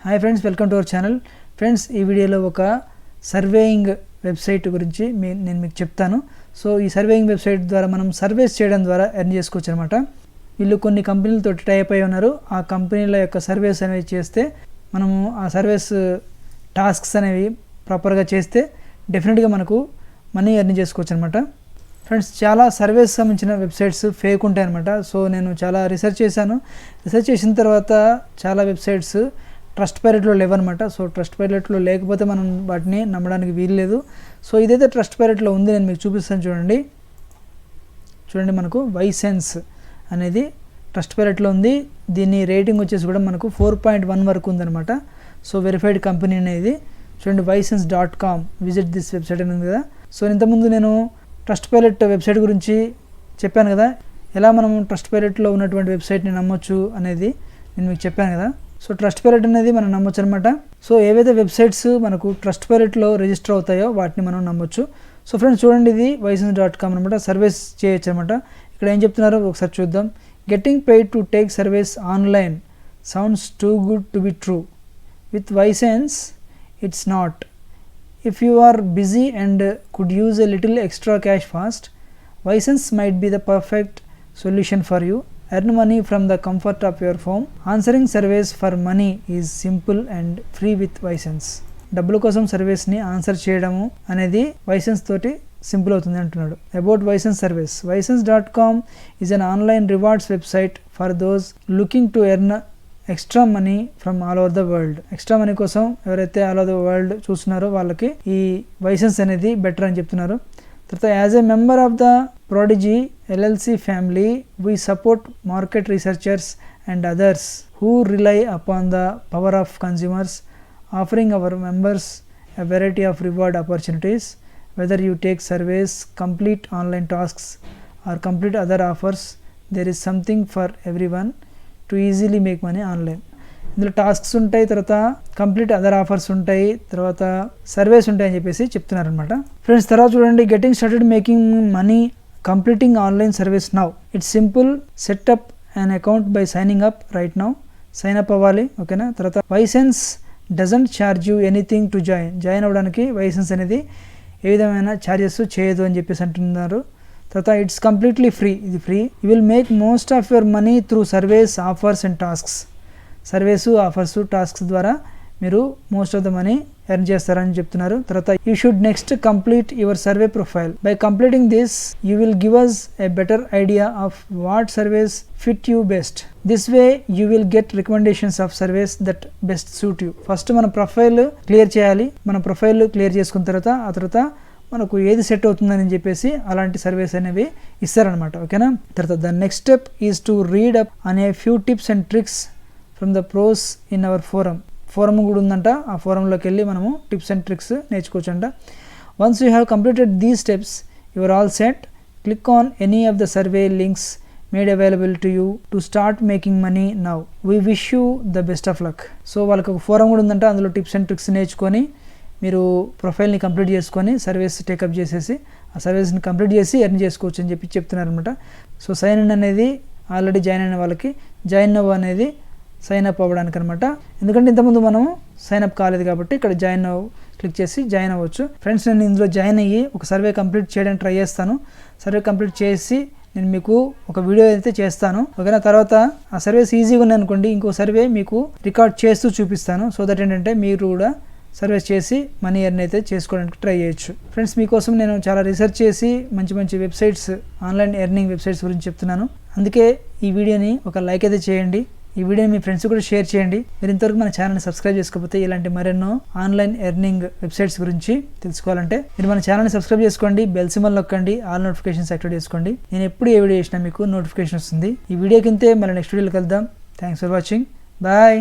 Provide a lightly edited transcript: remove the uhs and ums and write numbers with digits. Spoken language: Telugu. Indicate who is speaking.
Speaker 1: Hi friends, welcome to our channel. Friends, ఈ వీడియోలో ఒక సర్వేయింగ్ వెబ్సైట్ గురించి నేను మీకు చెప్తాను. సో ఈ సర్వేయింగ్ వెబ్సైట్ ద్వారా మనం సర్వేస్ చేయడం ద్వారా ఎర్న్ చేసుకోవచ్చు అనమాట. వీళ్ళు కొన్ని కంపెనీలతో టైప్ అయి ఉన్నారు. ఆ కంపెనీల యొక్క సర్వేస్ అనేవి చేస్తే మనము ఆ సర్వేస్ టాస్క్స్ అనేవి ప్రాపర్గా చేస్తే డెఫినెట్గా మనకు మనీ ఎర్న్ చేసుకోవచ్చు అనమాట. ఫ్రెండ్స్, చాలా సర్వేస్ సంబంధించిన వెబ్సైట్స్ ఫేక్ ఉంటాయి అనమాట. సో నేను చాలా రీసెర్చ్ చేశాను. రీసెర్చ్ చేసిన తర్వాత చాలా వెబ్సైట్స్ ట్రస్ట్ పైలట్లో లేవన్నమాట. సో ట్రస్ట్ పైలట్లో లేకపోతే మనం వాటిని నమ్మడానికి వీల్లేదు. సో ఇదైతే ట్రస్ట్ పైలట్లో ఉంది, నేను మీకు చూపిస్తాను. చూడండి మనకు వైసెన్స్ అనేది ట్రస్ట్ పైలట్లో ఉంది. దీని రేటింగ్ వచ్చేసి కూడా మనకు 4.1 వరకు ఉందన్నమాట. సో వెరిఫైడ్ కంపెనీ అనేది చూడండి, వైసెన్స్.com, విజిట్ దిస్ వెబ్సైట్ అని ఉంది కదా. సో ఇంతకుముందు నేను ట్రస్ట్ పైలట్ వెబ్సైట్ గురించి చెప్పాను కదా, ఎలా మనం ట్రస్ట్ పైలట్లో ఉన్నటువంటి వెబ్సైట్ని నమ్మొచ్చు అనేది నేను మీకు చెప్పాను కదా. సో ట్రస్ట్ పైలట్ అనేది మనం నమ్మొచ్చు అనమాట. సో ఏవైతే వెబ్సైట్స్ మనకు ట్రస్ట్ పైలట్లో రిజిస్టర్ అవుతాయో వాటిని మనం నమ్మొచ్చు. సో ఫ్రెండ్స్ చూడండి, ఇది వైసెన్స్.com అనమాట. సర్వీస్ చేయొచ్చు అనమాట. ఇక్కడ ఏం చెప్తున్నారో ఒకసారి చూద్దాం. Getting paid to take service online sounds too good to be true. With వైసెన్స్ it's not. If you are busy and could use a little extra cash fast, Vysense might be the perfect solution for you. Earn money from the comfort of your home. Answering surveys for money is simple and free with Vysense. డబ్బుల కోసం సర్వీస్ని ఆన్సర్ చేయడము అనేది వైసెన్స్ తోటి సింపుల్ అవుతుంది అంటున్నాడు. About వైసెన్స్ service. Vysense.com is an online rewards website for those looking to earn extra money from all over the world. Extra money కోసం ఎవరైతే ఆల్ ఓవర్ ద వరల్డ్ చూస్తున్నారో వాళ్ళకి ఈ వైసెన్స్ అనేది బెటర్ అని చెప్తున్నారు. తర్వాత as a member of the Prodigy LLC family we support market researchers and others who rely upon the power of consumers, offering our members a variety of reward opportunities whether you take surveys, complete online tasks or complete other offers. There is something for every one to easily make money online. ఇందులో టాస్క్స్ ఉంటాయి, తర్వాత కంప్లీట్ అదర్ ఆఫర్స్ ఉంటాయి, తర్వాత సర్వేస్ ఉంటాయి అని చెప్పేసి చెప్తున్నారు అనమాట. ఫ్రెండ్స్, తర్వాత చూడండి, getting started making money completing online service now. It's simple. Setup an account by signing up right now. Sign up అవ్వాలి, ఓకేనా. తర్వాత ySense doesn't charge you anything to join అవ్వడానికి వైసెన్స్ అనేది ఏ విధమైన ఛార్జెస్ చేయదు అని చెప్పేసి అంటున్నారు. తర్వాత ఇట్స్ కంప్లీట్లీ ఫ్రీ. ఇది free. You will make most of your money through surveys, offers and tasks. Surveys, offers, tasks ద్వారా మీరు most of the money earn చేస్తారని చెప్తున్నారు. తర్వాత you should next complete your survey profile. By completing this you will give us a better idea of what surveys fit you best. This way you will get recommendations of surveys that best suit you. First మన ప్రొఫైల్ క్లియర్ చేయాలి. మన ప్రొఫైల్ క్లియర్ చేసుకున్న తర్వాత ఆ తర్వాత మనకు ఏది సెట్ అవుతుందని చెప్పేసి అలాంటి సర్వేస్ అనేవి ఇస్తారనమాట, ఓకేనా. తర్వాత the next step is to read up అనే few tips and tricks from the pros in our forum కూడా ఉందంట. ఆ ఫోరంలోకి వెళ్ళి మనము టిప్స్ అండ్ ట్రిక్స్ నేర్చుకోవచ్చు అంట. Once you have completed these steps your all set. Click on any of the survey links made available to you to start making money now. We wish you the best of luck. So వాళ్ళకి ఒక ఫోరం కూడా ఉందంట. అందులో టిప్స్ అండ్ ట్రిక్స్ నేర్చుకొని మీరు ప్రొఫైల్ని కంప్లీట్ చేసుకొని సర్వీస్ టేకప్ చేసేసి ఆ సర్వీస్ని కంప్లీట్ చేసి ఎర్న్ చేసుకోవచ్చు అని చెప్పి చెప్తున్నారు అనమాట. సో సైన్ ఇన్ అనేది ఆల్రెడీ జాయిన్ అయిన వాళ్ళకి, జాయిన్ అవ్వ అనేది సైన్ అప్ అవ్వడానికి అనమాట. ఎందుకంటే ఇంతకుముందు మనం సైన్ అప్ కాలేదు కాబట్టి ఇక్కడ జాయిన్ అవ్వ క్లిక్ చేసి జాయిన్ అవ్వచ్చు. ఫ్రెండ్స్, నేను ఇందులో జాయిన్ అయ్యి ఒక సర్వే కంప్లీట్ చేయడానికి ట్రై చేస్తాను. సర్వే కంప్లీట్ చేసి నేను మీకు ఒక వీడియో అయితే చేస్తాను, ఓకేనా. తర్వాత ఆ సర్వేస్ ఈజీగా ఉన్నాయి అనుకోండి, ఇంకో సర్వే మీకు రికార్డ్ చేస్తూ చూపిస్తాను. సో దట్ ఏంటంటే మీరు కూడా సర్వీస్ చేసి మనీ ఎర్న్ అయితే చేసుకోవడానికి ట్రై చేయొచ్చు. ఫ్రెండ్స్, మీకోసం నేను చాలా రీసెర్చ్ చేసి మంచి మంచి వెబ్సైట్స్, ఆన్లైన్ ఎర్నింగ్ వెబ్సైట్స్ గురించి చెప్తున్నాను. అందుకే ఈ వీడియోని ఒక లైక్ అయితే చేయండి. ఈ వీడియోని మీ ఫ్రెండ్స్ కూడా షేర్ చేయండి. మీరు ఇంతవరకు మన ఛానల్ని సబ్స్క్రైబ్ చేసుకోకపోతే ఇలాంటి మరెన్నో ఆన్లైన్ ఎర్నింగ్ వెబ్సైట్స్ గురించి తెలుసుకోవాలంటే మీరు మన ఛానల్ని సబ్స్క్రైబ్ చేసుకోండి, బెల్ సింబల్ నొక్కండి, ఆల్ నోటిఫికేషన్స్ యాక్టివేట్ చేసుకోండి. నేను ఎప్పుడు ఏ వీడియో చేసినా మీకు నోటిఫికేషన్ వస్తుంది. ఈ వీడియో కింద మళ్ళీ నెక్స్ట్ వీడియోలో కలుద్దాం. Thanks for watching. బాయ్.